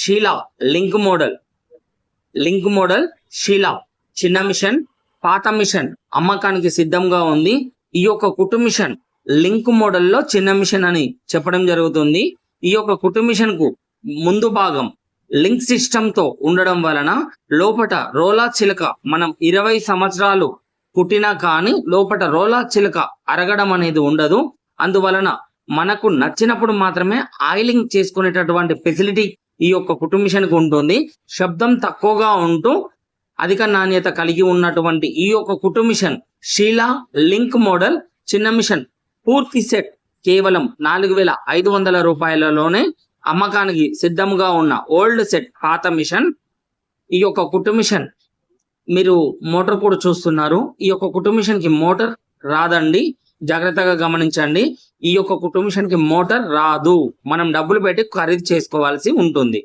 Sheela link model Sheela చిన్న machine, పాత machine అమ్మకానికి సిద్ధంగా ఉంది. ఈ యొక్క కుట్టు మిషన్ లింక్ మోడల్లో చిన్న మిషన్ అని చెప్పడం జరుగుతుంది. ఈ యొక్క కుట్టు మిషన్ కు ముందు భాగం లింక్ సిస్టమ్ తో ఉండడం వలన లోపట రోలా చిలక మనం 20 సంవత్సరాలు కుట్టినా కానీ లోపట రోలా చిలక అరగడం అనేది ఉండదు. అందువలన మనకు నచ్చినప్పుడు మాత్రమే ఆయిలింగ్ చేసుకునేటటువంటి ఫెసిలిటీ ఈ యొక్క కుట్టు మిషన్ కు ఉంటుంది. శబ్దం తక్కువగా ఉంటూ అధిక నాణ్యత కలిగి ఉన్నటువంటి ఈ యొక్క కుట్టు మిషన్ షీలా లింక్ మోడల్ చిన్న మిషన్ పూర్తి సెట్ కేవలం 4,500 రూపాయలలోనే అమ్మకానికి సిద్ధంగా ఉన్న ఓల్డ్ సెట్ పాత మిషన్. ఈ యొక్క కుట్టు మిషన్ మీరు మోటార్ కూడా చూస్తున్నారు. ఈ యొక్క కుట్టు మిషన్ కి మోటార్ రాదండి, జాగ్రత్తగా గమనించండి. ఈ యొక్క కుట్టు మిషన్ కి మోటార్ రాదు, మనం డబ్బులు పెట్టి ఖరీదు చేసుకోవాల్సి ఉంటుంది.